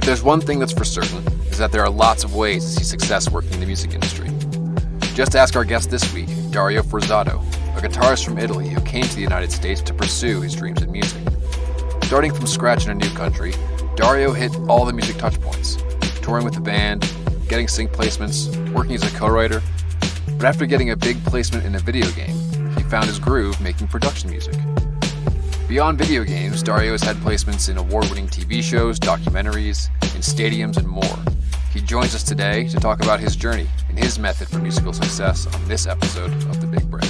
there's one thing that's for certain, is that there are lots of ways to see success working in the music industry. Just ask our guest this week, Dario Forzato, a guitarist from Italy who came to the United States to pursue his dreams in music. Starting from scratch in a new country, Dario hit all the music touchpoints, touring with the band, getting sync placements, working as a co-writer. But after getting a big placement in a video game, he found his groove making production music. Beyond video games, Dario has had placements in award-winning TV shows, documentaries, in stadiums, and more. He joins us today to talk about his journey and his method for musical success on this episode of The Big Break.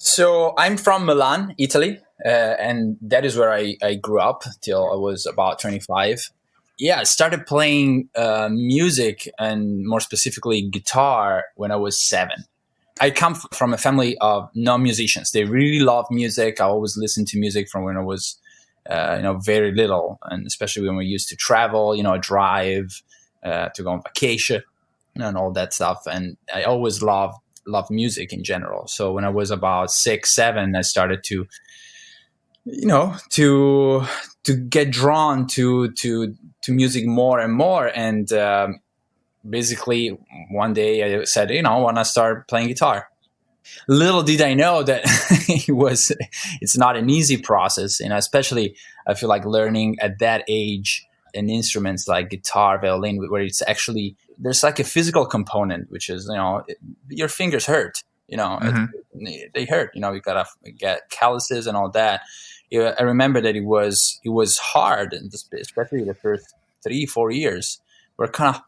So I'm from Milan, Italy, and that is where I grew up till I was about 25. Yeah, I started playing music and more specifically guitar when I was 7. I come from a family of non-musicians. They really love music. I always listened to music from when I was, very little, and especially when we used to travel, drive to go on vacation and all that stuff. And I always loved music in general. So when I was about 6, 7, I started to get drawn to music more and more. And basically one day I said, I want to start playing guitar. Little did I know that it's not an easy process. Especially I feel like learning at that age an instruments like guitar, violin, where it's actually, there's like a physical component, which is, your fingers hurt, they hurt, you gotta get calluses and all that. I remember that it was hard, and especially the first 3-4 years were kind of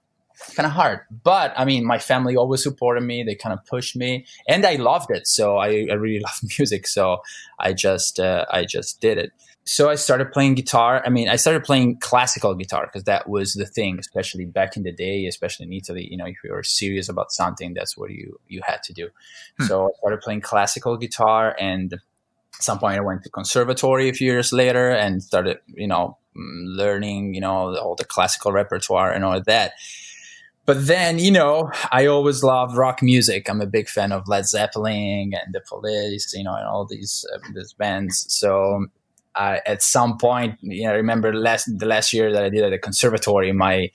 hard. But I mean, my family always supported me. They kind of pushed me, and I loved it. So I really loved music. So I just did it. So I started playing guitar. I mean, I started playing classical guitar because that was the thing, especially back in the day, especially in Italy. If you were serious about something, that's what you had to do. So I started playing classical guitar, and at some point I went to conservatory a few years later and started, learning, all the classical repertoire and all of that. But then, I always loved rock music. I'm a big fan of Led Zeppelin and The Police, and all these bands. So at some point, I remember the last year that I did at the conservatory, my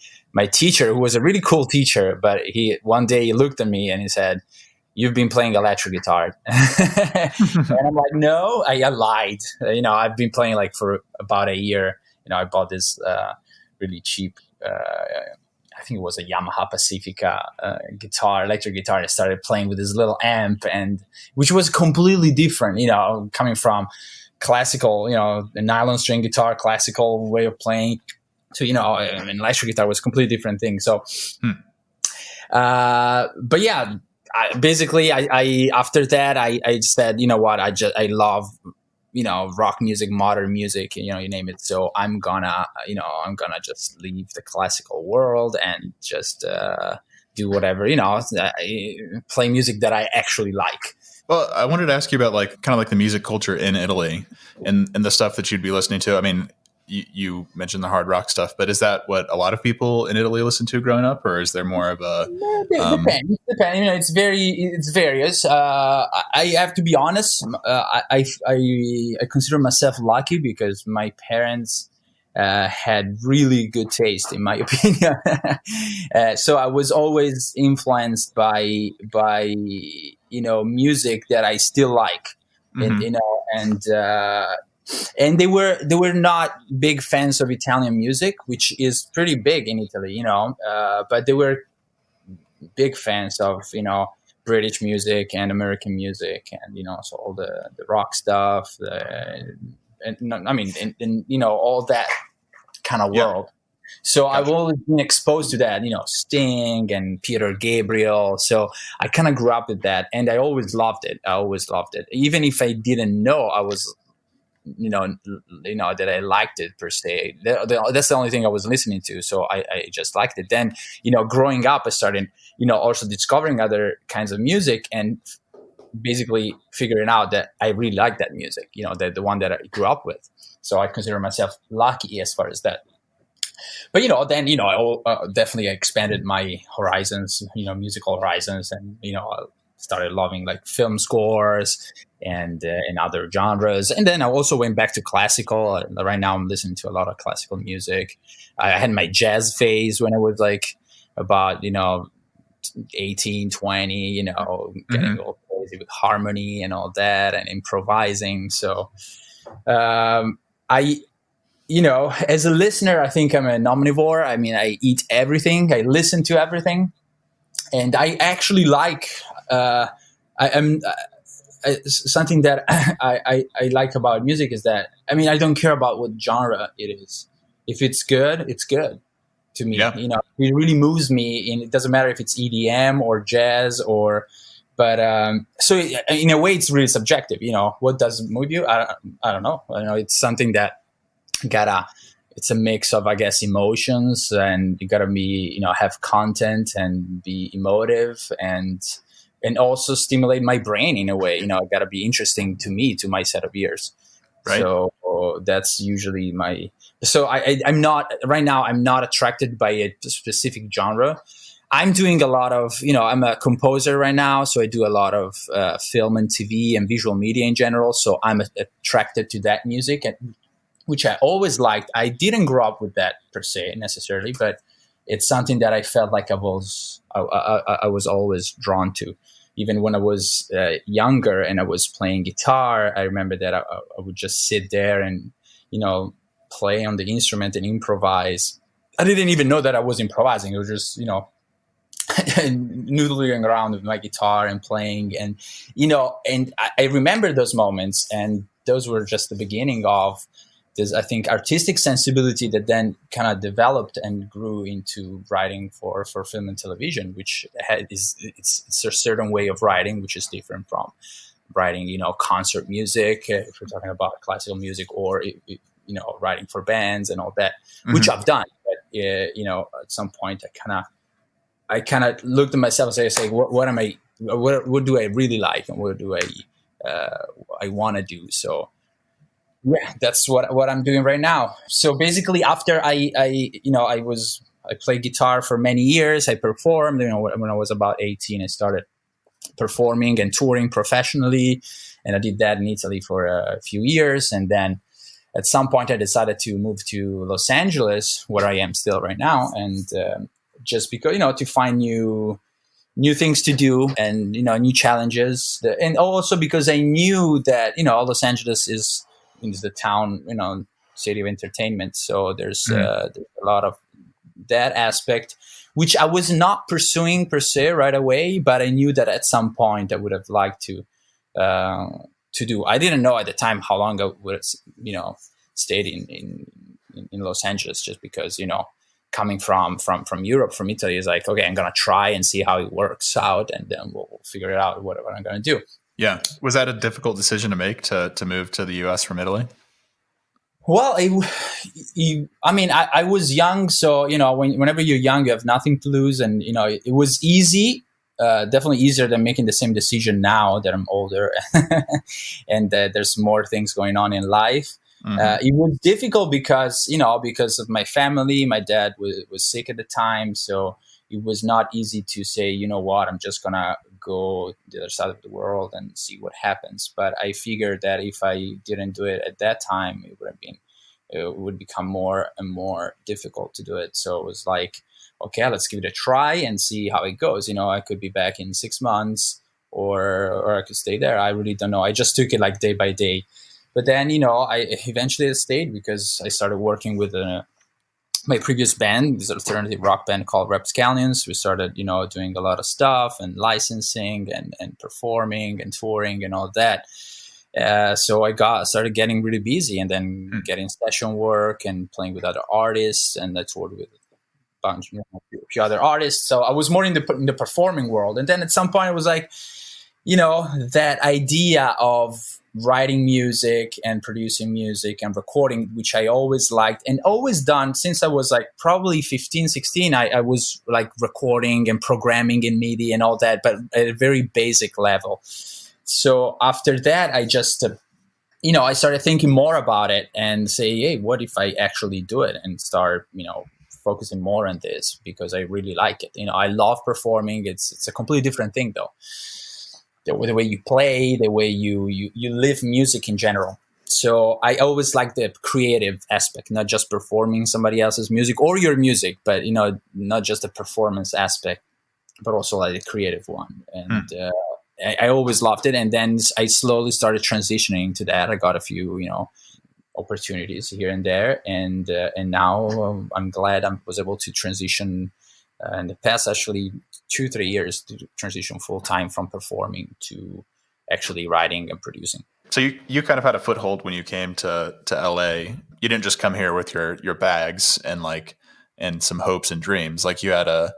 teacher, who was a really cool teacher, but one day he looked at me and he said, "You've been playing electric guitar." And I'm like, no, I lied. I've been playing like for about a year. I bought this really cheap, I think it was a Yamaha Pacifica electric guitar. I started playing with this little amp, and which was completely different, coming from classical, a nylon string guitar, classical way of playing to, electric guitar was a completely different thing. So, but yeah, I after that, I said, I love, rock music, modern music, you name it. So I'm gonna just leave the classical world and just do whatever, play music that I actually like. Well, I wanted to ask you about kind of the music culture in Italy and the stuff that you'd be listening to. I mean, you mentioned the hard rock stuff, but is that what a lot of people in Italy listen to growing up, or is there more of a? Depends. It's various. I have to be honest. I consider myself lucky because my parents had really good taste, in my opinion. So I was always influenced by music that I still like, and they were not big fans of Italian music, which is pretty big in Italy, but they were big fans of British music and American music, and so all the rock stuff, all that kind of world. So I've Gotcha. always been exposed to that, Sting and Peter Gabriel. So I kind of grew up with that, and I always loved it. Even if I didn't know I was, that I liked it per se. That's the only thing I was listening to. So I just liked it. Then, growing up, I started, also discovering other kinds of music and basically figuring out that I really like that music, the one that I grew up with. So I consider myself lucky as far as that. But then I definitely expanded my horizons, musical horizons, and I started loving like film scores and other genres. And then I also went back to classical. Right now, I'm listening to a lot of classical music. I had my jazz phase when I was like about 18, 20. Getting all crazy with harmony and all that, and improvising. So I. As a listener, I think I'm an omnivore. I mean, I eat everything. I listen to everything, and I actually like. Something that I like about music is that I don't care about what genre it is. If it's good, it's good to me. Yeah. It really moves me, and it doesn't matter if it's EDM or jazz or. But so in a way, it's really subjective. What does move you? I don't know. It's something that. It's a mix of, I guess, emotions, and you gotta be, have content and be emotive and also stimulate my brain in a way. It gotta be interesting to me, to my set of ears. Right. So that's usually my. So I'm not right now. I'm not attracted by a specific genre. I'm doing a lot of, I'm a composer right now, so I do a lot of film and TV and visual media in general. So I'm attracted to that music, which I always liked. I didn't grow up with that per se necessarily, but it's something that I felt like I was always drawn to. Even when I was younger and I was playing guitar, I remember that I would just sit there and, play on the instrument and improvise. I didn't even know that I was improvising. It was just, noodling around with my guitar and playing. And, and I remember those moments, and those were just the beginning of this, I think, artistic sensibility that then kind of developed and grew into writing for film and television, which it's a certain way of writing, which is different from writing, concert music, if we're talking about classical music, or, writing for bands and all that, which I've done. But, at some point I kind of looked at myself and say, what am I, what do I really like, and what do I want to do? So, yeah, that's what I'm doing right now. So basically, after I played guitar for many years. I performed. When I was about 18, I started performing and touring professionally, and I did that in Italy for a few years. And then at some point, I decided to move to Los Angeles, where I am still right now, and just because to find new things to do and new challenges, and also because I knew that Los Angeles is the town, city of entertainment. So there's a lot of that aspect, which I was not pursuing per se right away, but I knew that at some point I would have liked to do. I didn't know at the time how long I would have, stayed in Los Angeles, just because, coming from Europe, from Italy, is like, okay, I'm going to try and see how it works out, and then we'll figure it out, whatever I'm going to do. Yeah. Was that a difficult decision to make, to move to the US from Italy? Well, I was young, so whenever you're young, you have nothing to lose, and it was easy, definitely easier than making the same decision now that I'm older, and there's more things going on in life. It was difficult because of my family. My dad was sick at the time, so it was not easy to say, what, I'm just gonna go the other side of the world and see what happens. But I figured that if I didn't do it at that time, it would become more and more difficult to do it. So it was like, okay, let's give it a try and see how it goes. I could be back in 6 months, or I could stay there. I really don't know. I just took it like day by day. But then, I eventually stayed because I started working with my previous band, this alternative rock band called RapScallions. We started, doing a lot of stuff and licensing and performing and touring and all that. So I started getting really busy, and then getting session work and playing with other artists, and I toured with a few other artists. So I was more in the performing world. And then at some point, it was like, that idea of writing music and producing music and recording, which I always liked and always done since I was like probably 15, 16. I was like recording and programming in MIDI and all that, but at a very basic level. So after that, I just, I started thinking more about it and say, hey, what if I actually do it and start, focusing more on this, because I really like it. I love performing. It's a completely different thing though. The way you play, the way you live music in general. So I always like the creative aspect, not just performing somebody else's music or your music, but, not just the performance aspect, but also like the creative one. And I always loved it. And then I slowly started transitioning to that. I got a few, opportunities here and there. And now I'm glad I was able to transition in the past, actually 2-3 years, to transition full time from performing to actually writing and producing. So you kind of had a foothold when you came to LA. You didn't just come here with your bags and some hopes and dreams. Like you had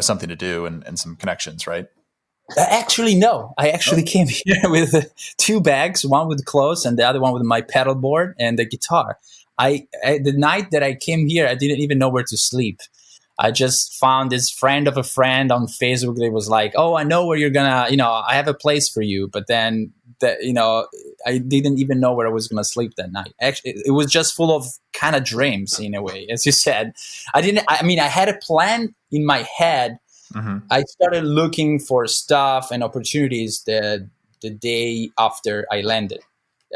something to do and some connections, right? Actually, no. I actually came here with 2 bags, one with clothes and the other one with my pedal board and the guitar. The night that I came here, I didn't even know where to sleep. I just found this friend of a friend on Facebook that was like, oh, I know where you're gonna, I have a place for you. But then, I didn't even know where I was gonna sleep that night. Actually, it was just full of kind of dreams in a way, as you said. I had a plan in my head. Mm-hmm. I started looking for stuff and opportunities the day after I landed.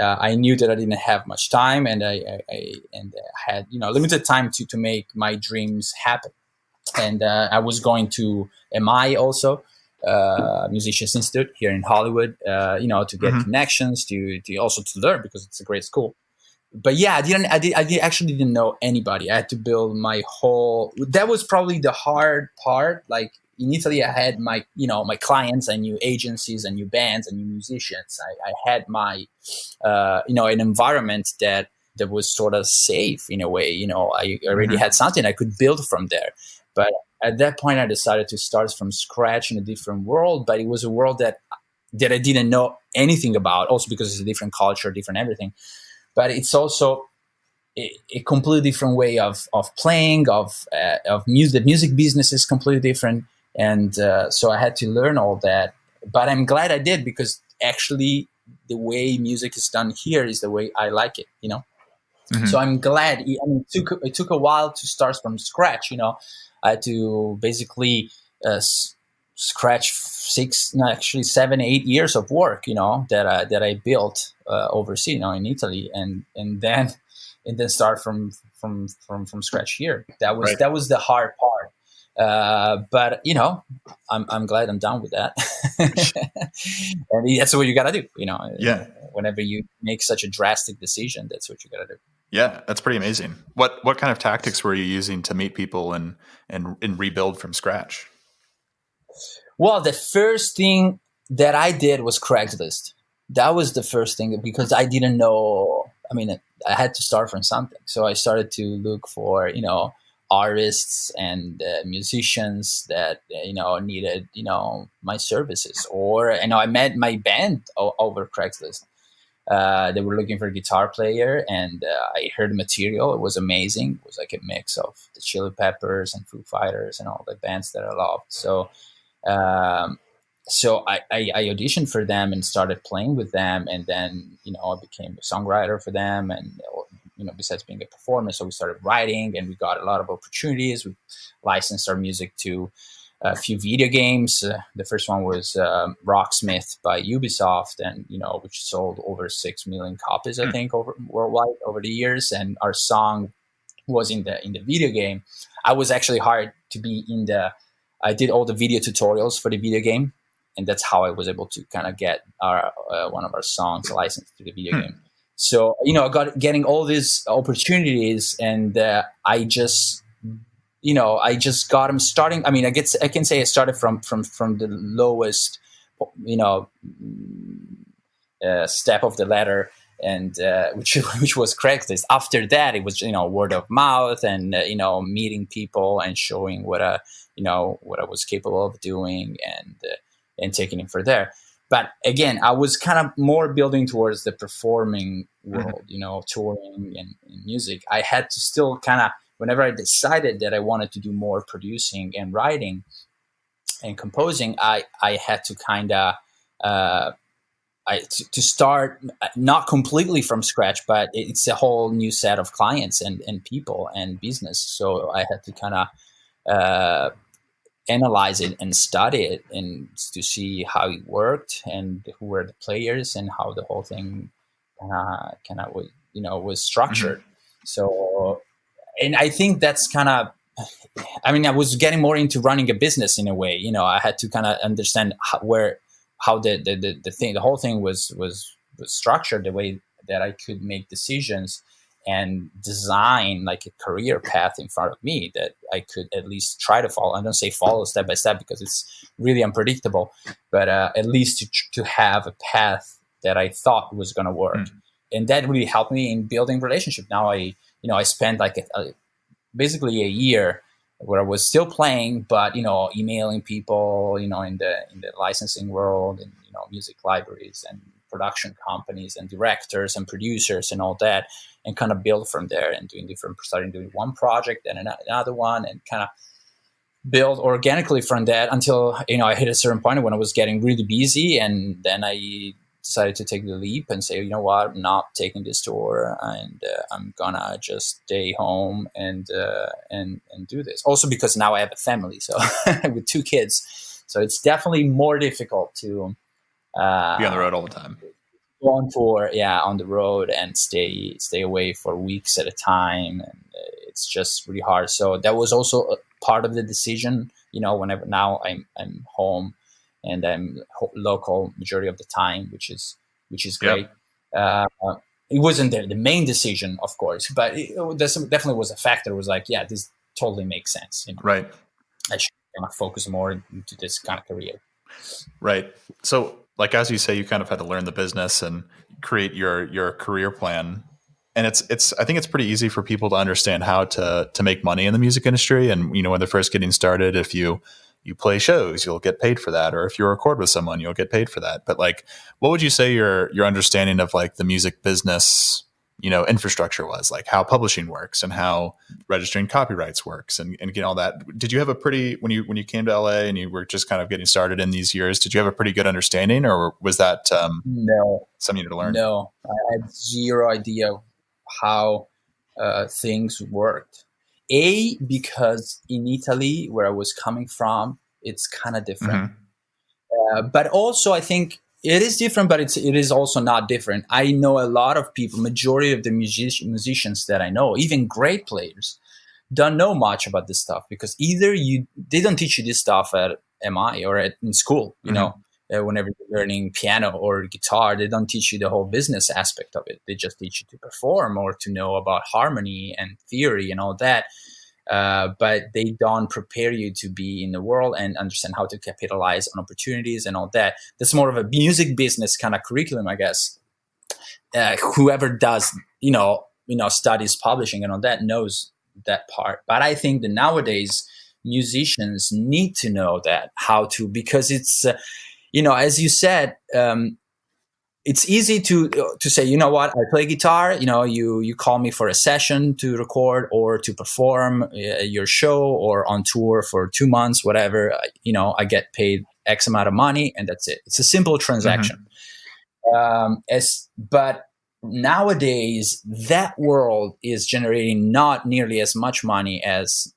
I knew that I didn't have much time, and I had limited time to make my dreams happen. And I was going to MI also, Musicians Institute here in Hollywood, to get connections, to also to learn, because it's a great school. But yeah, I actually didn't know anybody. I had to build my whole. That was probably the hard part. Like in Italy, I had my clients. I knew agencies, I knew bands, I knew musicians. I had my an environment that was sort of safe in a way. I already had something I could build from there. But at that point, I decided to start from scratch in a different world. But it was a world that I didn't know anything about. Also because it's a different culture, different everything. But it's also a completely different way of playing, of music. The music business is completely different. And so I had to learn all that. But I'm glad I did, because actually the way music is done here is the way I like it, So I'm glad. It took a while to start from scratch, I had to basically scratch 7, 8 years of work, that I built overseas, in Italy, and then start from scratch here. That was the hard part. But I'm glad I'm done with that. And that's what you got to do, Yeah. Whenever you make such a drastic decision, that's what you got to do. Yeah, that's pretty amazing. What kind of tactics were you using to meet people and rebuild from scratch? Well, the first thing that I did was Craigslist. That was the first thing, because I didn't know. I had to start from something. So I started to look for, artists and musicians that, needed, my services. Or, I met my band over Craigslist. They were looking for a guitar player, and I heard material. It was amazing. It was like a mix of the Chili Peppers and Foo Fighters and all the bands that I loved. So I auditioned for them and started playing with them, and then I became a songwriter for them, and besides being a performer, so we started writing, and we got a lot of opportunities. We licensed our music to a few video games. The first one was Rocksmith by Ubisoft, and which sold over 6 million copies, I think, worldwide over the years. And our song was in the video game. I was actually hired to be in I did all the video tutorials for the video game, and that's how I was able to kind of get our one of our songs licensed to the video game. So getting all these opportunities, and I just got them starting. I can say I started from the lowest, step of the ladder, and which was Craigslist. After that, it was word of mouth and meeting people and showing what I was capable of doing, and taking it from there. But again, I was kind of more building towards the performing world, touring and music. I had to still kind of, whenever I decided that I wanted to do more producing and writing and composing, I had to kind of to start not completely from scratch, but it's a whole new set of clients and people and business. So I had to kind of analyze it and study it and to see how it worked and who were the players and how the whole thing kind of was structured. So, and I think that's kind of, I was getting more into running a business in a way. I had to kind of understand how the whole thing was structured, the way that I could make decisions and design like a career path in front of me that I could at least try to follow. I don't say follow step by step because it's really unpredictable, but at least to have a path that I thought was going to work. And that really helped me in building relationship. Now I spent like basically a year where I was still playing, but emailing people, in the licensing world, and music libraries and production companies and directors and producers and all that, and kind of build from there and starting doing one project and another one, and kind of build organically from that until I hit a certain point when I was getting really busy, and then I decided to take the leap and say, you know what, I'm not taking this tour, and I'm gonna just stay home and do this. Also because now I have a family, so with 2 kids, so it's definitely more difficult to be on the road all the time. Go on tour, on the road, and stay away for weeks at a time, and it's just really hard. So that was also a part of the decision. Whenever now I'm home. And I'm local majority of the time, which is great. Yep. It wasn't the main decision, of course, but it definitely was a factor. It was like, this totally makes sense. Right. I should kind of focus more into this kind of career. Right. So, like as you say, you kind of had to learn the business and create your career plan. And it's I think it's pretty easy for people to understand how to make money in the music industry. And when they're first getting started, if you play shows, you'll get paid for that. Or if you record with someone, you'll get paid for that. But like, what would you say your understanding of like the music business, infrastructure was, like how publishing works and how registering copyrights works and getting all that? Did you have a pretty, when you came to LA and you were just kind of getting started in these years, did you have a pretty good understanding, or was that no something you had to learn? No, I had zero idea how things worked. Because in Italy, where I was coming from, it's kind of different. But also, I think it is different, but it is also not different. I know a lot of people, majority of the musicians that I know, even great players, don't know much about this stuff because either they don't teach you this stuff at MI or in school, whenever you're learning piano or guitar, they don't teach you the whole business aspect of it. They just teach you to perform or to know about harmony and theory and all that. But they don't prepare you to be in the world and understand how to capitalize on opportunities and all that. That's more of a music business kind of curriculum, I guess. Whoever does, studies publishing and all that knows that part. But I think that nowadays musicians need to know that, how to, because it's, as you said, it's easy to say, you know what, I play guitar, you call me for a session to record or to perform your show or on tour for 2 months, whatever, I get paid X amount of money and that's it. It's a simple transaction. But nowadays that world is generating not nearly as much money as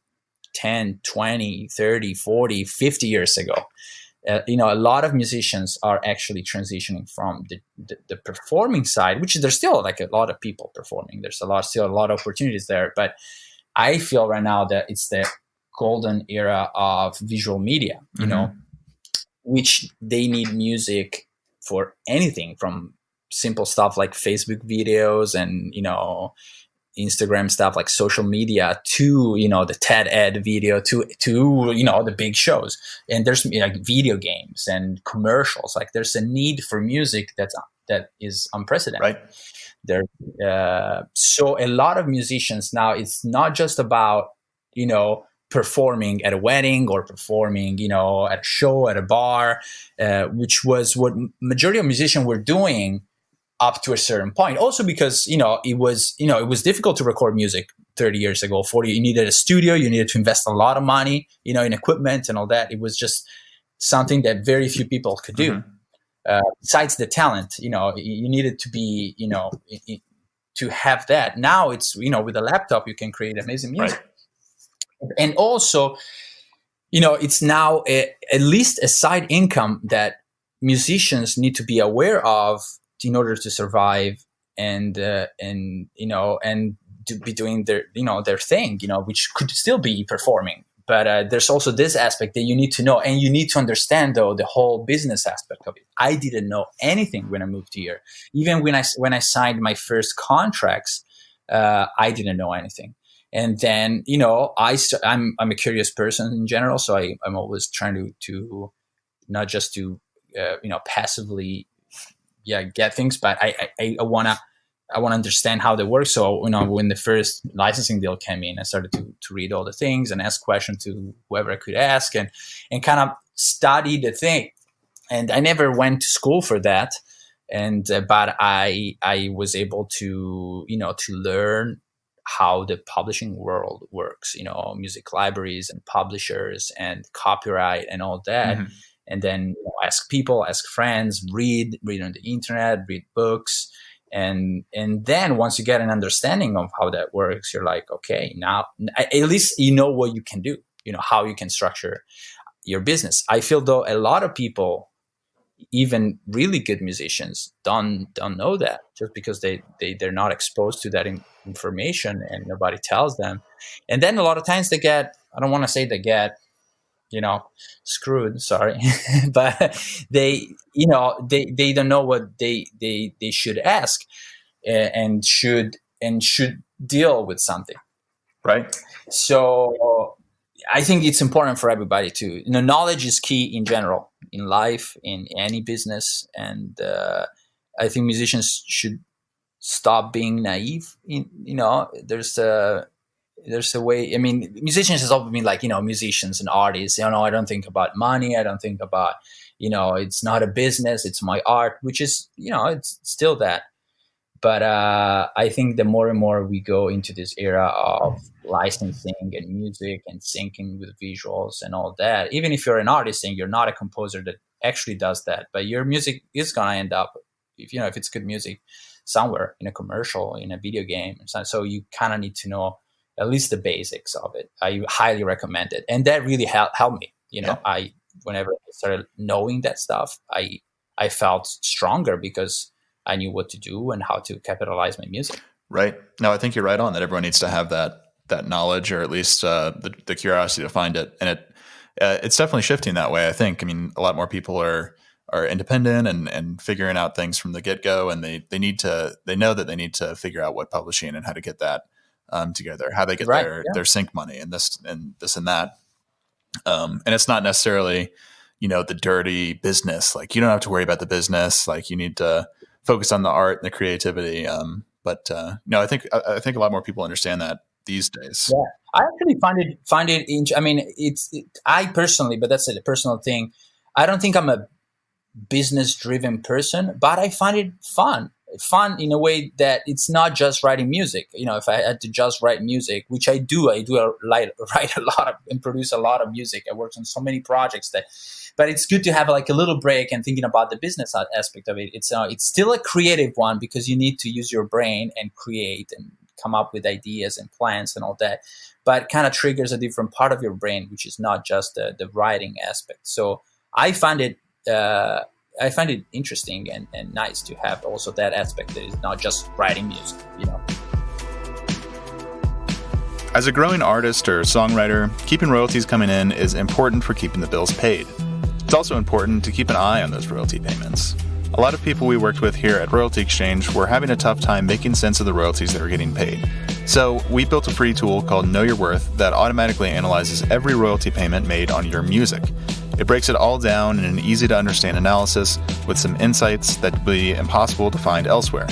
10, 20, 30, 40, 50 years ago. A lot of musicians are actually transitioning from the performing side, which there's still like a lot of people performing. There's still a lot of opportunities there. But I feel right now that it's the golden era of visual media, which they need music for anything from simple stuff like Facebook videos and, Instagram stuff like social media to, the TED Ed video to, the big shows. And there's like video games and commercials. Like there's a need for music that's that is unprecedented. Right. There, so a lot of musicians now, it's not just about, performing at a wedding or performing, at a show, at a bar, which was what majority of musicians were doing up to a certain point. Also because, it was difficult to record music 30 years ago, 40. You needed a studio, you needed to invest a lot of money, in equipment and all that. It was just something that very few people could do. Mm-hmm. Besides the talent, you needed to be, to have that. Now it's, with a laptop, you can create amazing music. Right. And also, it's now at least a side income that musicians need to be aware of in order to survive and to be doing their thing, which could still be performing. But there's also this aspect that you need to know, and you need to understand, though, the whole business aspect of it. I didn't know anything when I moved here. Even when I signed my first contracts, I didn't know anything. And then, I'm a curious person in general, so I'm always trying to not just to passively get things, but I wanna understand how they work. So when the first licensing deal came in, I started to read all the things and ask questions to whoever I could ask, and kind of study the thing. And I never went to school for that, and but I was able to to learn how the publishing world works, music libraries and publishers and copyright and all that. Mm-hmm. And then ask people, ask friends, read on the internet, read books. And then once you get an understanding of how that works, you're like, okay, now at least you know what you can do, how you can structure your business. I feel though a lot of people, even really good musicians, don't know that, just because they're not exposed to that information and nobody tells them. And then a lot of times they get, I don't want to say they get, screwed, sorry, but they don't know what they should ask and should deal with something. Right. So I think it's important for everybody to, knowledge is key in general, in life, in any business. And I think musicians should stop being naive. There's a way, musicians has always been like, musicians and artists, I don't think about money. I don't think about, it's not a business, it's my art, which is, it's still that. But I think the more and more we go into this era of licensing and music and syncing with visuals and all that, even if you're an artist and you're not a composer that actually does that, but your music is going to end up, if it's good music, somewhere in a commercial, in a video game. So you kind of need to know at least the basics of it. I highly recommend it. And that really helped me. Whenever I started knowing that stuff, I felt stronger because I knew what to do and how to capitalize my music. Right. No, I think you're right on that. Everyone needs to have that knowledge, or at least the curiosity to find it. And it's definitely shifting that way, I think. A lot more people are independent and figuring out things from the get-go, and they know that they need to figure out what publishing and how to get that together, how they get their sync money and this and that. And it's not necessarily, the dirty business. Like, you don't have to worry about the business. Like, you need to focus on the art and the creativity. But I think a lot more people understand that these days. Yeah, I actually find it. I personally, but that's a personal thing. I don't think I'm a business-driven person, but I find it fun in a way that it's not just writing music. If I had to just write music, which I do write a lot of and produce a lot of music. I worked on so many projects but it's good to have like a little break and thinking about the business aspect of it. It's still a creative one because you need to use your brain and create and come up with ideas and plans and all that, but kind of triggers a different part of your brain, which is not just the writing aspect. So I find it interesting and nice to have also that aspect that is not just writing music, As a growing artist or songwriter, keeping royalties coming in is important for keeping the bills paid. It's also important to keep an eye on those royalty payments. A lot of people we worked with here at Royalty Exchange were having a tough time making sense of the royalties they were getting paid. So we built a free tool called Know Your Worth that automatically analyzes every royalty payment made on your music. It breaks it all down in an easy-to-understand analysis with some insights that would be impossible to find elsewhere.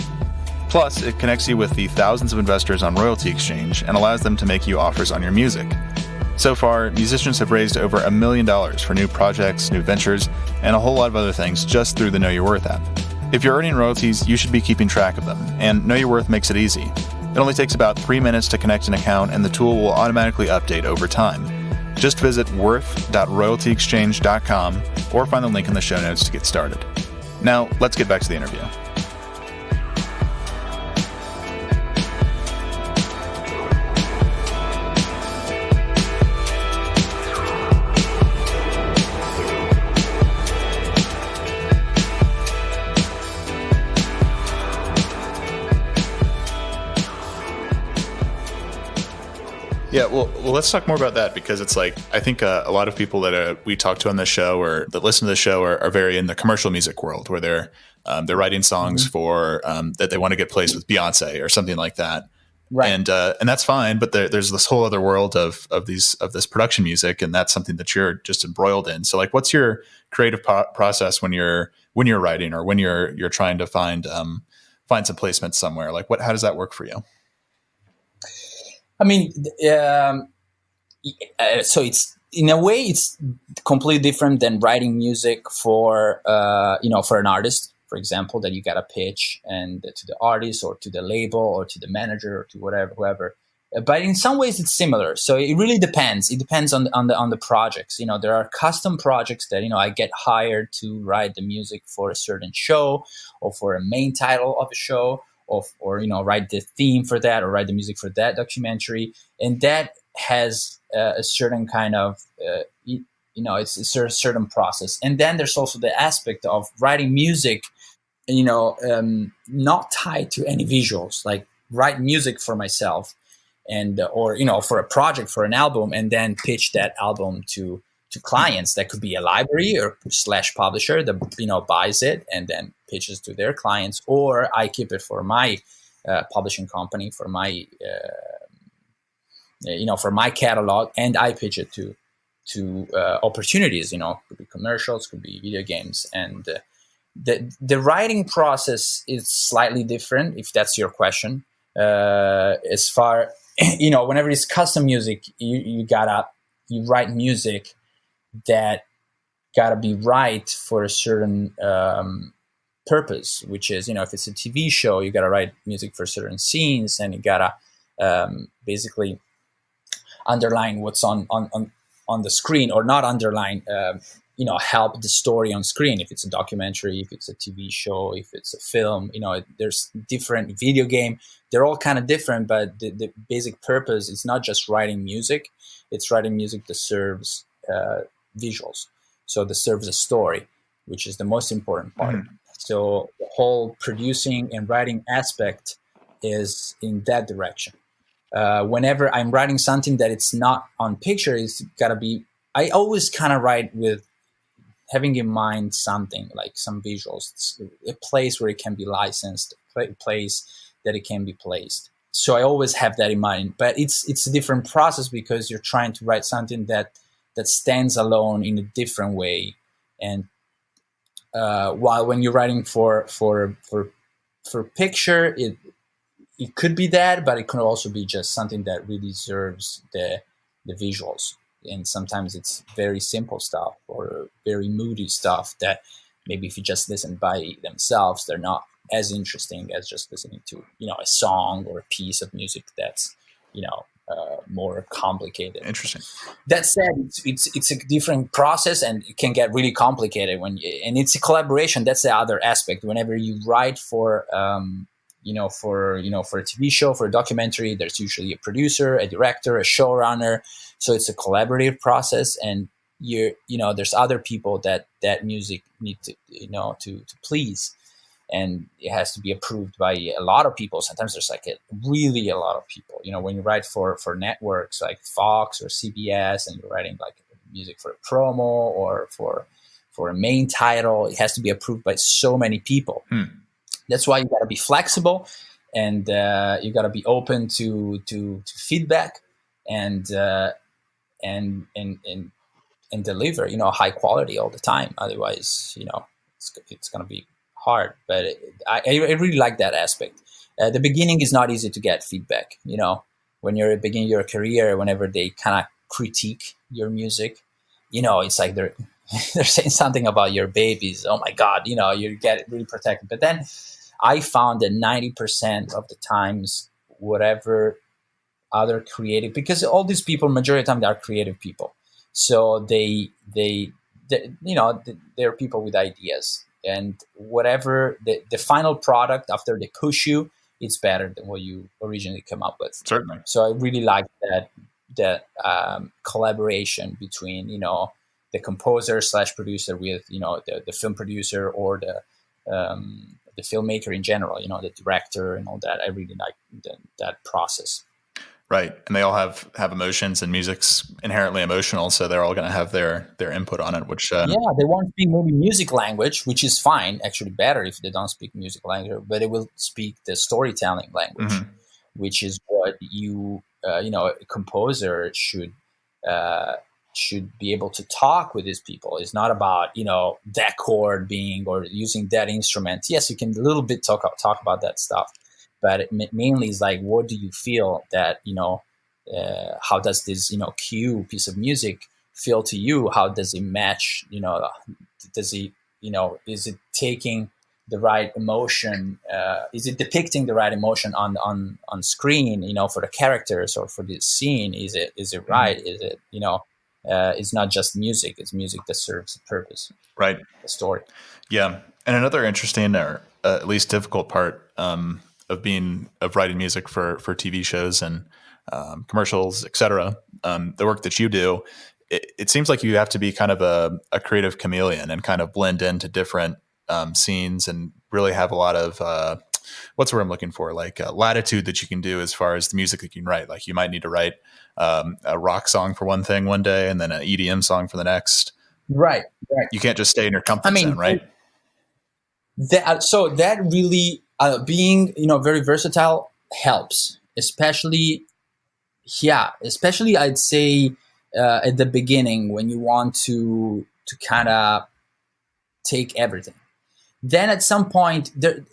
Plus, it connects you with the thousands of investors on Royalty Exchange and allows them to make you offers on your music. So far, musicians have raised over $1 million for new projects, new ventures, and a whole lot of other things just through the Know Your Worth app. If you're earning royalties, you should be keeping track of them, and Know Your Worth makes it easy. It only takes about 3 minutes to connect an account, and the tool will automatically update over time. Just visit worth.royaltyexchange.com or find the link in the show notes to get started. Now, let's get back to the interview. Yeah, well, let's talk more about that, because it's like, I think a lot of people that we talk to on this show or that listen to the show are very in the commercial music world, where they're writing songs for that they want to get placed with Beyonce or something like that, Right. And that's fine. But there's this whole other world of this production music, and that's something that you're just embroiled in. So, like, what's your creative process when you're writing, or when you're trying to find some placement somewhere? Like, how does that work for you? I mean, so it's, in a way, it's completely different than writing music for for an artist, for example, that you got to pitch and to the artist or to the label or to the manager or to whoever. But in some ways, it's similar. So it really depends. It depends on the projects. There are custom projects that I get hired to write the music for a certain show or for a main title of a show. Or write the theme for that, or write the music for that documentary, and that has a certain kind of it's a certain process. And then there's also the aspect of writing music, not tied to any visuals, like write music for myself, and or for a project, for an album, and then pitch that album to clients. That could be a library or / publisher that buys it and then pitches to their clients, or I keep it for my publishing company, for my for my catalog, and I pitch it to opportunities. Could be commercials, could be video games, and the writing process is slightly different, if that's your question. As far whenever it's custom music, you write music that gotta be right for a certain purpose, which is, if it's a TV show, you gotta write music for certain scenes, and you gotta basically underline what's on the screen, or not underline, help the story on screen. If it's a documentary, if it's a TV show, if it's a film, there's different video game. They're all kind of different, but the basic purpose is not just writing music. It's writing music that serves visuals. So that serves a story, which is the most important part. Mm-hmm. So the whole producing and writing aspect is in that direction. Whenever I'm writing something that it's not on picture, it's got to be, I always kind of write with having in mind something like some visuals, a place where it can be licensed, a place that it can be placed. So I always have that in mind, but it's a different process, because you're trying to write something that stands alone in a different way. And while when you're writing for picture, it could be that, but it could also be just something that really serves the visuals. And sometimes it's very simple stuff or very moody stuff that maybe if you just listen by themselves, they're not as interesting as just listening to a song or a piece of music that's more complicated. Interesting. That said, it's a different process, and it can get really complicated and it's a collaboration. That's the other aspect. Whenever you write for a TV show, for a documentary, there's usually a producer, a director, a showrunner. So it's a collaborative process, and there's other people that music need to to please. And it has to be approved by a lot of people. Sometimes there's really a lot of people. When you write for networks like Fox or CBS, and you're writing like music for a promo or for for a main title, it has to be approved by so many people. That's why you got to be flexible, and you got to be open to feedback, and deliver, high quality all the time. Otherwise, it's going to be hard. But I really like that aspect. The beginning is not easy to get feedback. When you're beginning your career, whenever they kind of critique your music, it's like they're saying something about your babies. Oh my God, you get really protected. But then I found that 90% of the times, whatever other creative, because all these people, majority of the time, they are creative people. So they're people with ideas, and whatever the final product after they push you, it's better than what you originally come up with. Certainly. So I really like that collaboration between, the composer / producer with, the film producer, or the filmmaker in general, the director and all that. I really like that process. Right. And they all have emotions, and music's inherently emotional. So they're all going to have their input on it, which... they won't speak maybe music language, which is fine, actually better if they don't speak music language, but they will speak the storytelling language, which is what a composer should be able to talk with these people. It's not about, that chord being or using that instrument. Yes, you can a little bit talk about that stuff. But it mainly is like, what do you feel that, how does this, cue piece of music feel to you? How does it match? Does it, is it taking the right emotion? Is it depicting the right emotion on screen, for the characters or for the scene? Is it right? Is it, it's not just music. It's music that serves a purpose. Right. The story. Yeah. And another interesting, or at least difficult part, of writing music for TV shows and commercials, etc. The work that you do, it seems like you have to be kind of a creative chameleon and kind of blend into different scenes, and really have a lot of what's the word I'm looking for, like latitude that you can do as far as the music that you can write. Like you might need to write a rock song for one thing one day, and then an EDM song for the next. Right. You can't just stay in your comfort zone, right? That really being very versatile helps, especially I'd say at the beginning, when you want to kind of take everything. Then at some point, there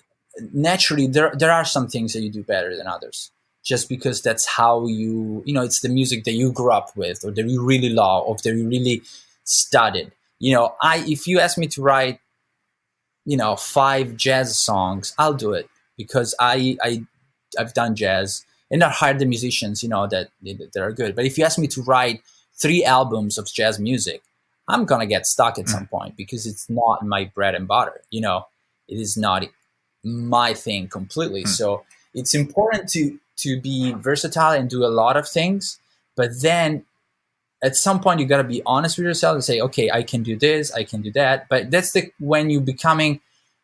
are some things that you do better than others, just because that's how it's the music that you grew up with, or that you really love, or that you really studied. If you ask me to write 5 jazz songs, I'll do it, because I've done jazz, and I hired the musicians, that are good. But if you ask me to write 3 albums of jazz music, I'm gonna get stuck at some point, because it's not my bread and butter. It is not my thing completely. So it's important to be versatile and do a lot of things, but then at some point you got to be honest with yourself and say, okay, I can do this, I can do that. But that's when you becoming,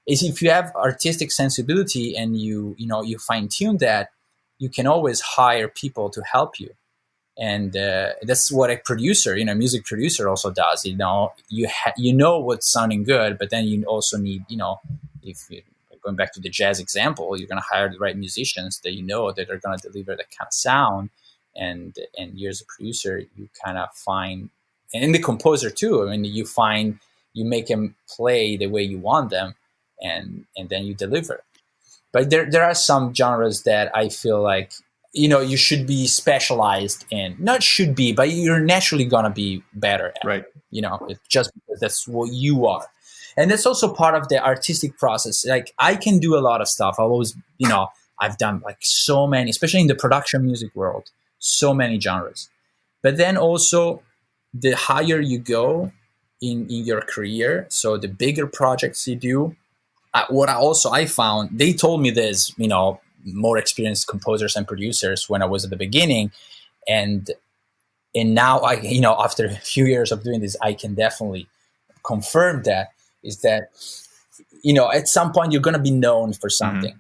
is if you have artistic sensibility and you fine tune that, you can always hire people to help you. And that's what a producer, music producer also does. You know what's sounding good, but then you also need, if you're going back to the jazz example, you're going to hire the right musicians that that are going to deliver that kind of sound. And you as a producer, you kind of find, and the composer too. I mean, you make them play the way you want them, and then you deliver. But there are some genres that I feel like you should be specialized in. Not should be, but you're naturally gonna be better at. Right. It's just because that's what you are, and that's also part of the artistic process. Like I can do a lot of stuff. I've done like so many, especially in the production music world. So many genres. But then also the higher you go in your career, so the bigger projects you do, I found, they told me this, more experienced composers and producers when I was at the beginning, and now after a few years of doing this, I can definitely confirm that, is that at some point you're going to be known for something,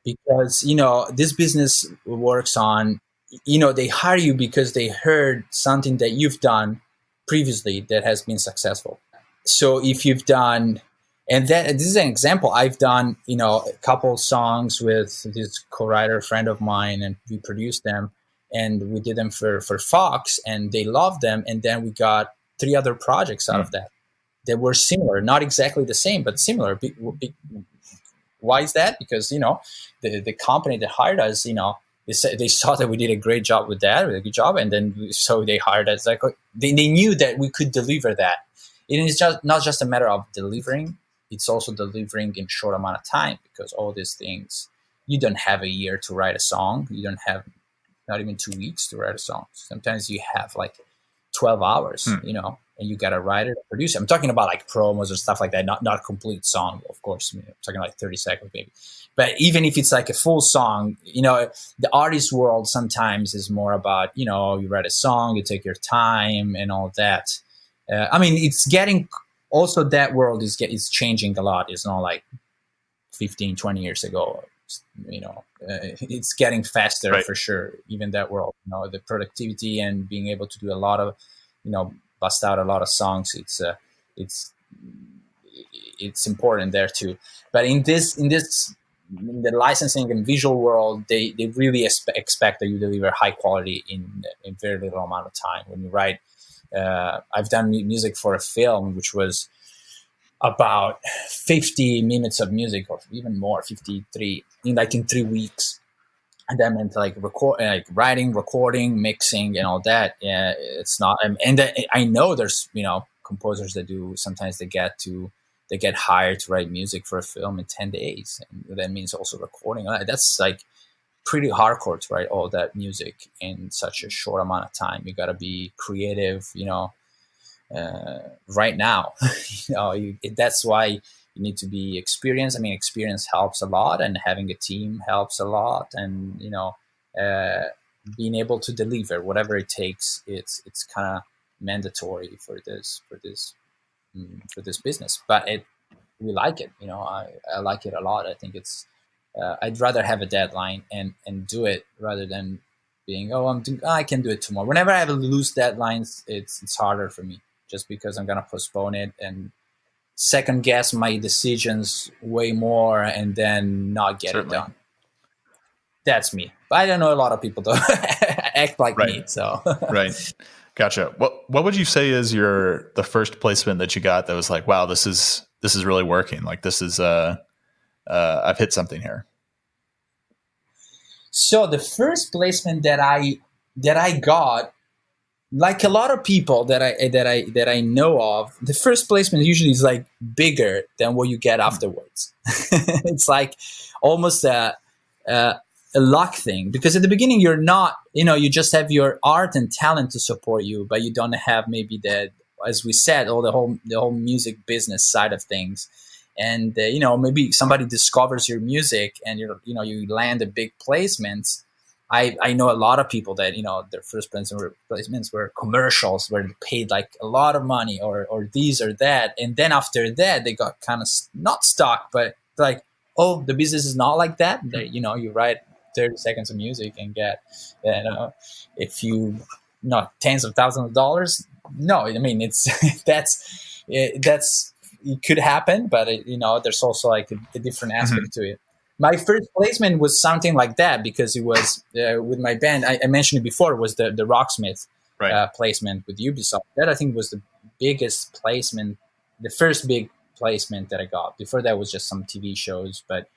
because this business works on, they hire you because they heard something that you've done previously that has been successful. So if you've done, and then this is an example, I've done, a couple songs with this co-writer friend of mine, and we produced them, and we did them for Fox, and they loved them. And then we got 3 other projects out of that were similar, not exactly the same, but similar. Why is that? Because, the company that hired us, they saw that we did a great job with that, a good job. And then so they hired us. Like, they knew that we could deliver that. It is just not just a matter of delivering. It's also delivering in short amount of time, because all these things, you don't have a year to write a song. You don't have not even 2 weeks to write a song. Sometimes you have like 12 hours, and you got to write it, produce it. I'm talking about like promos or stuff like that, not a complete song, of course. I'm talking like 30 seconds maybe. But even if it's like a full song, the artist world sometimes is more about, you write a song, you take your time and all that. It's getting, also that world is changing a lot. It's not like 15, 20 years ago. It's getting faster for sure. Even that world, the productivity and being able to do a lot of, bust out a lot of songs. It's important there too. But in the licensing and visual world, they really expect that you deliver high quality in very little amount of time. When you write, I've done music for a film, which was about 50 minutes of music, or even more, 53 in 3 weeks. And that meant writing, recording, mixing, and all that. Yeah, it's not. I know there's composers that do. Sometimes they get hired to write music for a film in 10 days, and that means also recording. That's like pretty hardcore to write all that music in such a short amount of time. You got to be creative, right now. That's why you need to be experienced. Experience helps a lot, and having a team helps a lot, and being able to deliver whatever it takes. It's kind of mandatory for this business. But we like it. I like it a lot. I think it's. I'd rather have a deadline and do it rather than being I can do it tomorrow. Whenever I have loose deadlines, it's harder for me, just because I'm gonna postpone it and second guess my decisions way more, and then not get it done. That's me. But I don't know a lot of people that act like me. So right, gotcha. What would you say is the first placement that you got that was like, wow, this is really working? Like, this is I've hit something here. So the first placement that I got, like a lot of people that I know of, the first placement usually is like bigger than what you get afterwards. It's like almost a luck thing, because at the beginning you're not, you just have your art and talent to support you, but you don't have maybe as we said, the whole music business side of things. And maybe somebody discovers your music and you land a big placements. I know a lot of people that their first placements were commercials where they paid like a lot of money or these or that, and then after that they got kind of not stuck, but like, oh, the business is not like that. You write 30 seconds of music and get if you tens of thousands of dollars. No, it's that's it could happen, but there's also like a different aspect to it. My first placement was something like that, because it was with my band. I mentioned it before. It was the Rocksmith placement with Ubisoft. That I think was the biggest placement, the first big placement that I got. Before that was just some TV shows, but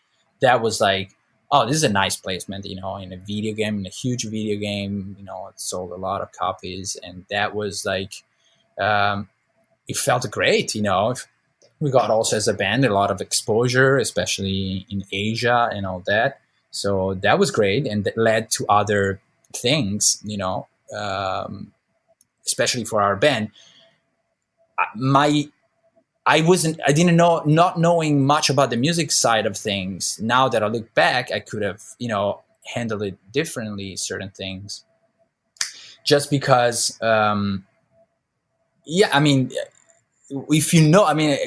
that was like, oh, this is a nice placement. In a video game, in a huge video game. It sold a lot of copies, and that was like, it felt great. We got also as a band a lot of exposure, especially in Asia and all that. So that was great, and that led to other things, especially for our band. I didn't know, not knowing much about the music side of things. Now that I look back, I could have, handled it differently, certain things. Just because, if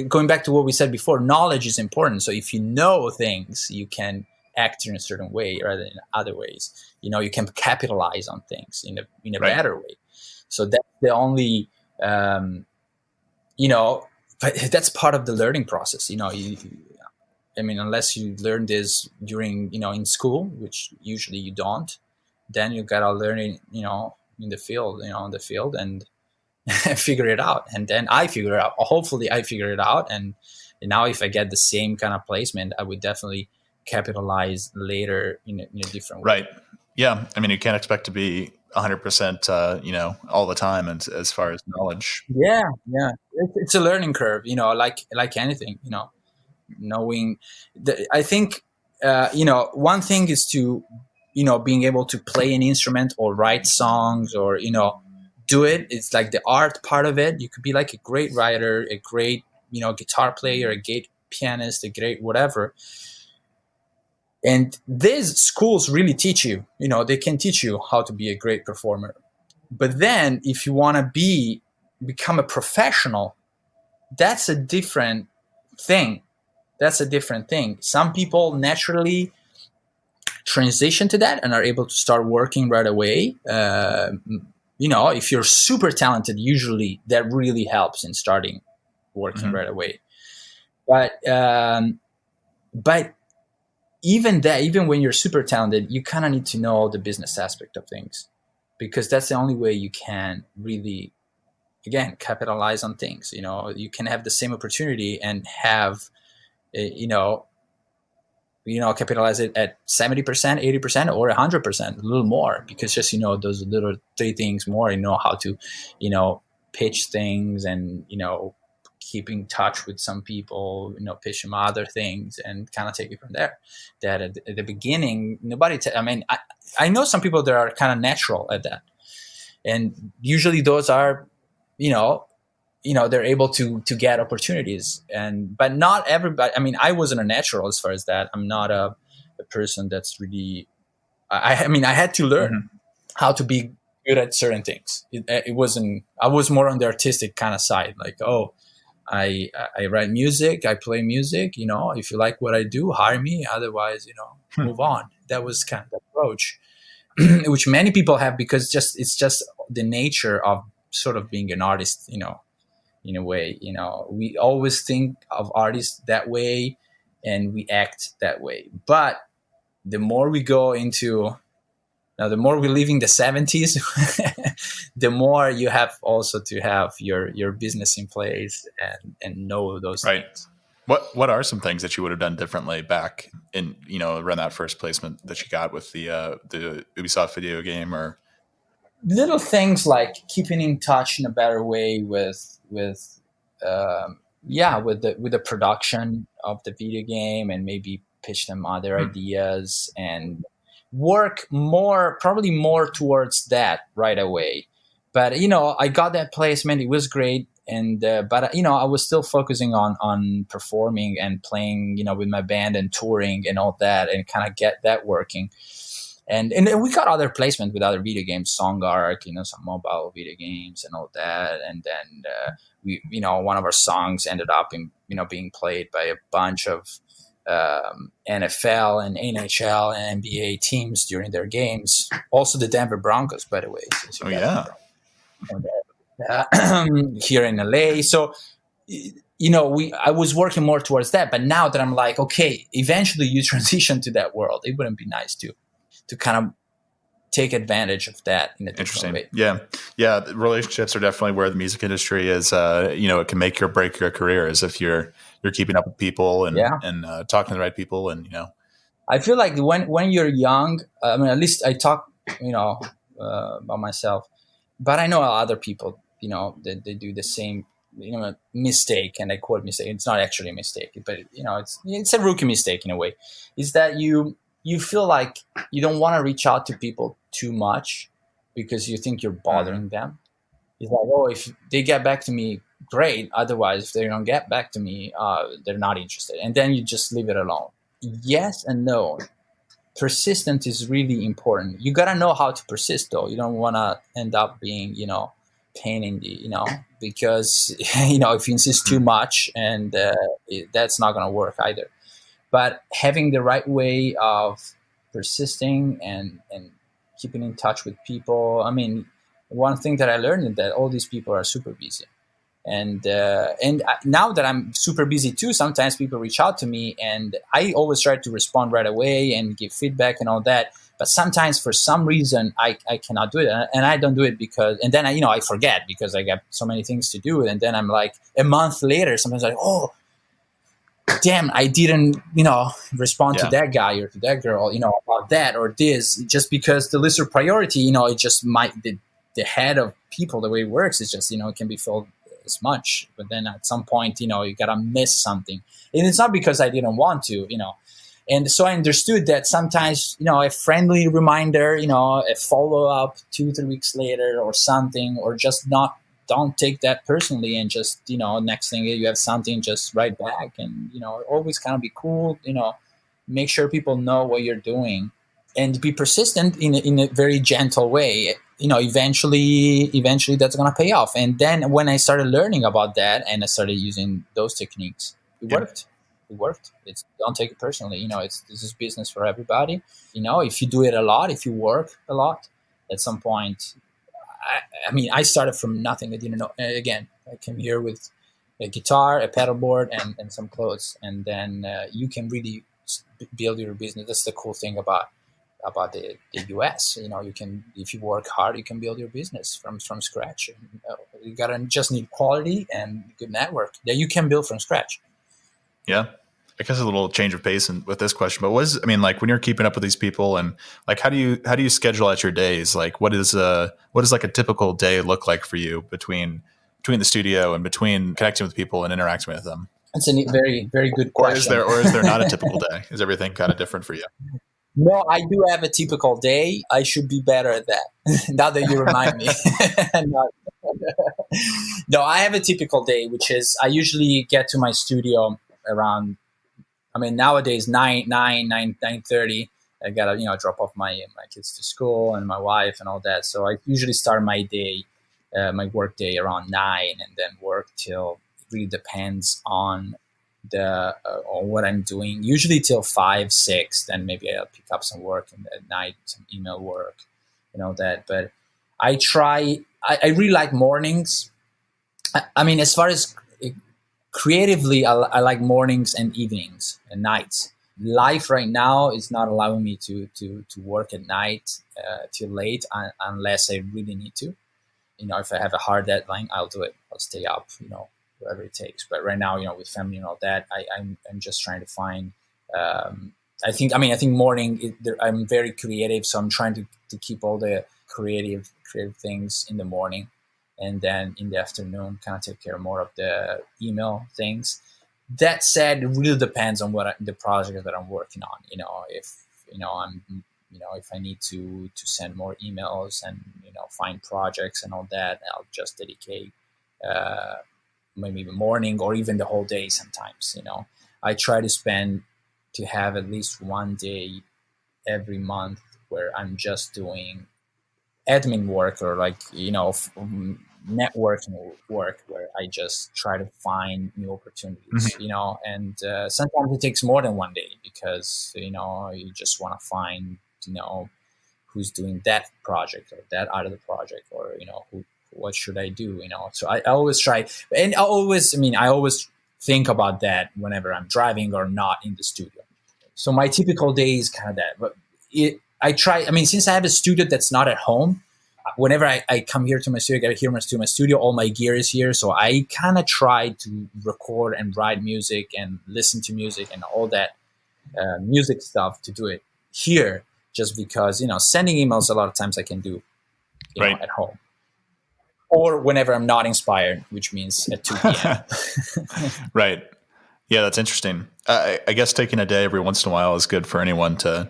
going back to what we said before, knowledge is important. So if you know things, you can act in a certain way rather than other ways. You can capitalize on things in a better way. So that's the only, but that's part of the learning process. Unless you learn this during, in school, which usually you don't, then you gotta learn it, in the field, and figure it out. And then I figure it out. Hopefully I figure it out. And now if I get the same kind of placement, I would definitely capitalize later in a different way. Right. Yeah. I mean, you can't expect to be 100%, all the time as far as knowledge. Yeah. Yeah. It's a learning curve, like anything, knowing I think, one thing is to, being able to play an instrument or write songs or, do it. It's like the art part of it. You could be like a great writer, a great, guitar player, a great pianist, a great whatever. And these schools really teach you, they can teach you how to be a great performer. But then if you want to become a professional, that's a different thing. Some people naturally transition to that and are able to start working right away. If you're super talented, usually that really helps in starting working right away. But even when you're super talented, you kind of need to know the business aspect of things, because that's the only way you can really, again, capitalize on things. You can have the same opportunity and have, capitalize it at 70%, 80%, or 100%, a little more, because just, those little 3 things more, how to, pitch things and, keep in touch with some people, pitch them other things and kind of take it from there. That at the beginning, I know some people that are kind of natural at that. And usually those are, they're able to get opportunities, but not everybody. I wasn't a natural as far as that. I'm not a person that's really, I had to learn how to be good at certain things. It wasn't, I was more on the artistic kind of side. Like, I write music, I play music, if you like what I do, hire me. Otherwise, move on. That was kind of the approach, which many people have, because it's just the nature of sort of being an artist, in a way. We always think of artists that way and we act that way. But the more we go into, now the more we live in the 70s, the more you have also to have your business in place and know those things. What are some things that you would have done differently back in, around that first placement that you got with the Ubisoft video game? Or little things like keeping in touch in a better way with the production of the video game, and maybe pitch them other ideas and work probably more towards that right away. But I got that placement, it was great, and but I was still focusing on performing and playing with my band and touring and all that, and kind of get that working. And we got other placement with other video games, Song Arc, some mobile video games and all that. And then we, one of our songs ended up in, being played by a bunch of NFL and NHL and NBA teams during their games. Also the Denver Broncos, by the way. Here in LA. So, I was working more towards that. But now that I'm like, okay, eventually you transition to that world, it wouldn't be nice to kind of take advantage of that in a different way. Yeah. Relationships are definitely where the music industry is. It can make or break your career, as if you're keeping up with people and talking to the right people. And, I feel like when you're young, at least I talk, about myself, but I know other people, that they do the same, mistake, and I quote mistake. It's not actually a mistake, but it's a rookie mistake in a way. Is that you feel like you don't want to reach out to people too much because you think you're bothering them. It's like, if they get back to me, great. Otherwise, if they don't get back to me, they're not interested. And then you just leave it alone. Yes and no. Persistence is really important. You got to know how to persist, though. You don't want to end up being, pain in the, because, if you insist too much, and that's not going to work either. But having the right way of persisting and keeping in touch with people. One thing that I learned is that all these people are super busy. Now that I'm super busy too, sometimes people reach out to me, and I always try to respond right away and give feedback and all that. But sometimes, for some reason, I cannot do it, and I don't do it because, and then I forget because I got so many things to do, and then I'm like a month later, sometimes like, oh, damn, I didn't respond to that guy or to that girl, about that or this, just because the list of priority, it just might the head of people, the way it works is just it can be filled as much, but then at some point you gotta miss something, and it's not because I didn't want to, and so I understood that sometimes a friendly reminder, a follow-up 2-3 weeks later or something, or just don't take that personally, and just next thing you have something, just write back, and always kind of be cool, make sure people know what you're doing, and be persistent in a very gentle way. Eventually that's going to pay off. And then when I started learning about that and I started using those techniques, it worked. It's don't take it personally. This is business for everybody. If you do it a lot, if you work a lot, at some point, I started from nothing. I didn't know. Again, I came here with a guitar, a pedal board, and some clothes, and then you can really build your business. That's the cool thing about the US. You can, if you work hard, you can build your business from scratch. And, you gotta just need quality and good network that you can build from scratch. Yeah. I guess a little change of pace with this question, but when you're keeping up with these people, and like, how do you schedule out your days? Like, what is like a typical day look like for you between the studio and between connecting with people and interacting with them? That's a very, very good question. Or is there not a typical day? Is everything kind of different for you? No, I do have a typical day. I should be better at that. Now that you remind me. No, I have a typical day, which is I usually get to my studio around, nowadays 9:30. I gotta drop off my kids to school and my wife and all that. So I usually start my day, my work day around 9, and then work till, it really depends on on what I'm doing. Usually till 5, 6. Then maybe I'll pick up some work at night, some email work, that. But I try. I really like mornings. As far as creatively, I like mornings and evenings and nights. Life right now is not allowing me to work at night till late unless I really need to. If I have a hard deadline, I'll do it. I'll stay up, whatever it takes. But right now, with family and all that, I'm just trying to find. I think morning. I'm very creative, so I'm trying to keep all the creative things in the morning, and then in the afternoon, kind of take care more of the email things. That said, it really depends on what the project that I'm working on. If I need to send more emails and find projects and all that, I'll just dedicate maybe the morning or even the whole day. Sometimes, I try to have at least one day every month where I'm just doing admin work or networking work, where I just try to find new opportunities, and sometimes it takes more than one day because, you just want to find, who's doing that project or that other project, or, what should I do, so I always try, and I always think about that whenever I'm driving or not in the studio. So my typical day is kind of that, but I try, since I have a studio that's not at home, whenever I come here to my studio, I get here to my studio, all my gear is here. So I kind of try to record and write music and listen to music and all that music stuff to do it here, just because, sending emails a lot of times I can do right at home. Or whenever I'm not inspired, which means at 2 p.m. Right. Yeah, that's interesting. I guess taking a day every once in a while is good for anyone to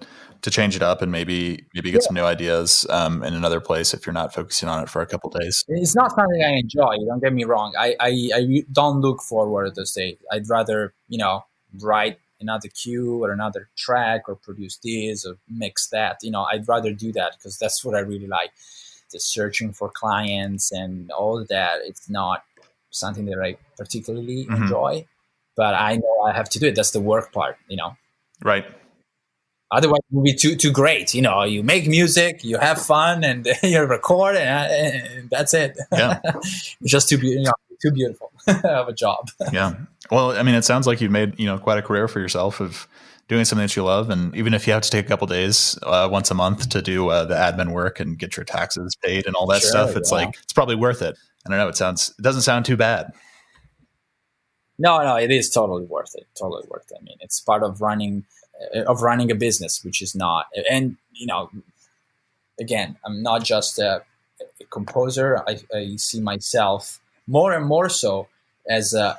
change it up and maybe get some new ideas in another place if you're not focusing on it for a couple of days. It's not something I enjoy. Don't get me wrong. I don't look forward to those days. I'd rather, write another cue or another track or produce this or mix that. I'd rather do that because that's what I really like. The searching for clients and all that. It's not something that I particularly enjoy, but I know I have to do it. That's the work part, Right. Otherwise, it would be too great. You make music, you have fun, and you record, and that's it. Yeah. Just to be, too beautiful of a job. Yeah. Well, I mean, it sounds like you've made, quite a career for yourself of doing something that you love. And even if you have to take a couple days once a month to do the admin work and get your taxes paid and all that stuff, it's it's probably worth it. I don't know. It doesn't sound too bad. No, it is totally worth it. Totally worth it. I mean, it's part of running a business, which is not, and again, I'm not just a composer. I see myself more and more so as a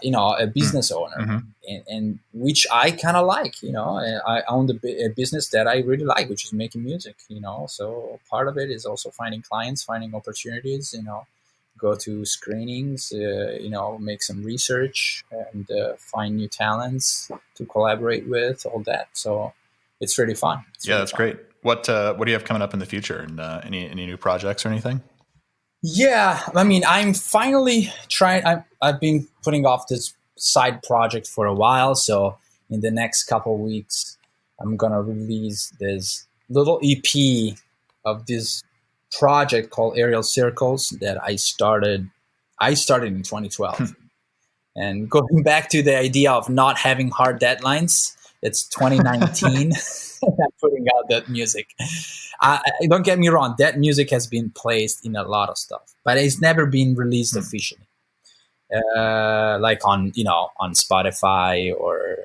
business owner, and which I kind of like. I own a business that I really like, which is making music. So part of it is also finding clients, finding opportunities. Go to screenings, make some research and find new talents to collaborate with, all that. So it's really fun. That's great. What do you have coming up in the future? And any new projects or anything? Yeah, I mean, I'm finally trying. I've been putting off this side project for a while. So in the next couple of weeks, I'm gonna release this little EP of this project called Aerial Circles that I started in 2012. And going back to the idea of not having hard deadlines, it's 2019. I'm putting out that music. Don't get me wrong, that music has been placed in a lot of stuff, but it's never been released officially, like on Spotify or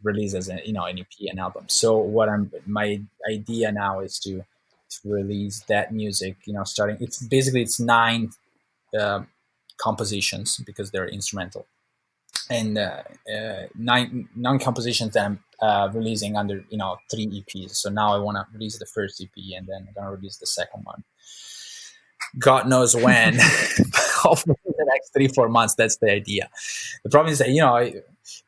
released as an EP, an album. So my idea now is to release that music, starting, it's 9 compositions because they're instrumental, and 9 compositions that I'm releasing under 3 EPs. So now I want to release the first EP, and then I'm gonna release the second one. God knows when. Hopefully in the next 3-4 months. That's the idea. The problem is that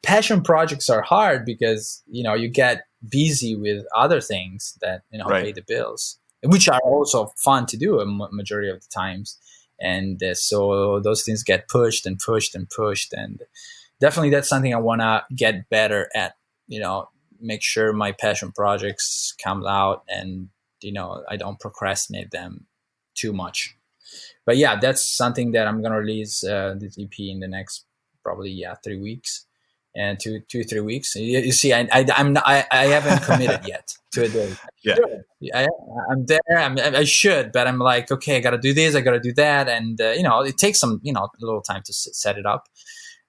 passion projects are hard because you get busy with other things that pay the bills, which are also fun to do a majority of the times. And so those things get pushed and pushed and pushed. And definitely that's something I want to get better at, make sure my passion projects come out and, I don't procrastinate them too much. But yeah, that's something that I'm going to release this EP in the next probably 3 weeks. And 2-3 weeks. You see, I haven't committed yet to a day. Yeah, I'm there. I should, but I'm like, okay, I got to do this, I got to do that, and it takes some, a little time to set it up.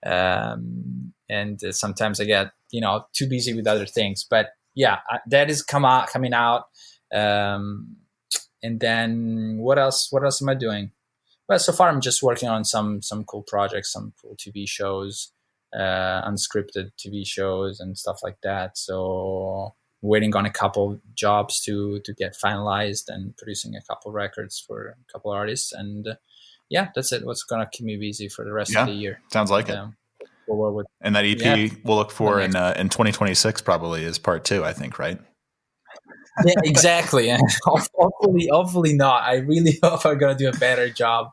And sometimes I get, too busy with other things. But yeah, that is coming out. And then what else? What else am I doing? Well, so far I'm just working on some cool projects, some cool TV shows. Unscripted TV shows and stuff like that. So waiting on a couple jobs to get finalized and producing a couple records for a couple artists. And that's it. What's going to keep me busy for the rest of the year. Sounds like it. And that EP we'll look for in 2026 probably is part 2, I think, right? Yeah, exactly. And hopefully not. I really hope I'm gonna do a better job.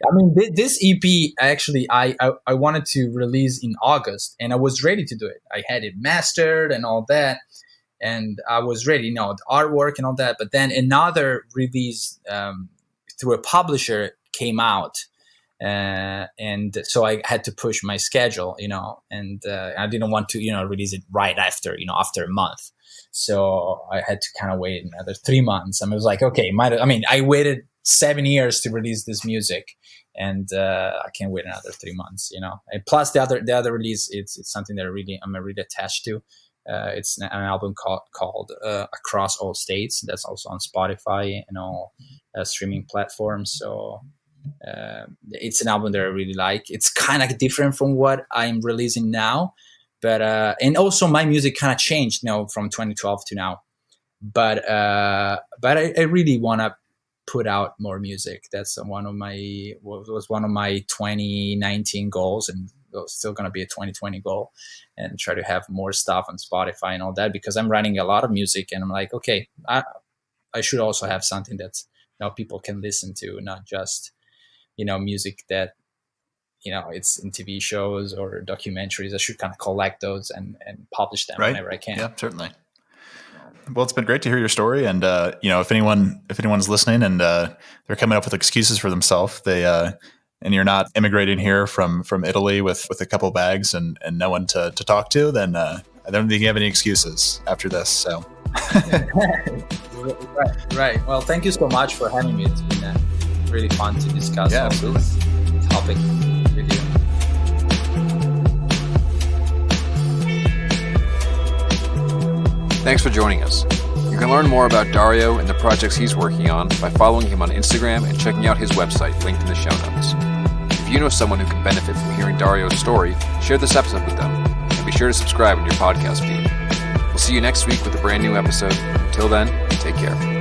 I mean, this EP actually, I wanted to release in August, and I was ready to do it. I had it mastered and all that, and I was ready, the artwork and all that. But then another release through a publisher came out, and so I had to push my schedule, and I didn't want to, release it right after, after a month. So I had to kind of wait another 3 months. And I was like, okay, I waited 7 years to release this music, and I can't wait another 3 months, And plus the other release, it's something that I'm really attached to. It's an album called Across All States. That's also on Spotify and all streaming platforms. So it's an album that I really like. It's kind of different from what I'm releasing now. But and also my music kind of changed, from 2012 to now. But I really want to put out more music. That's one of my 2019 goals, and it's still going to be a 2020 goal, and try to have more stuff on Spotify and all that, because I'm writing a lot of music, and I'm like, okay, I should also have something that people can listen to, not just music that. It's in TV shows or documentaries. I should kind of collect those and publish them whenever I can. Yeah, certainly. Well, it's been great to hear your story. And, if anyone's listening and they're coming up with excuses for themselves, they and you're not immigrating here from Italy with a couple bags and no one to talk to, then I don't think you have any excuses after this. So, right. Well, thank you so much for having me. It's been really fun to discuss all this topic with you. Thanks for joining us. You can learn more about Dario and the projects he's working on by following him on Instagram and checking out his website linked in the show notes. If you know someone who can benefit from hearing Dario's story, share this episode with them, and be sure to subscribe in your podcast feed. We'll see you next week with a brand new episode. Until then, take care.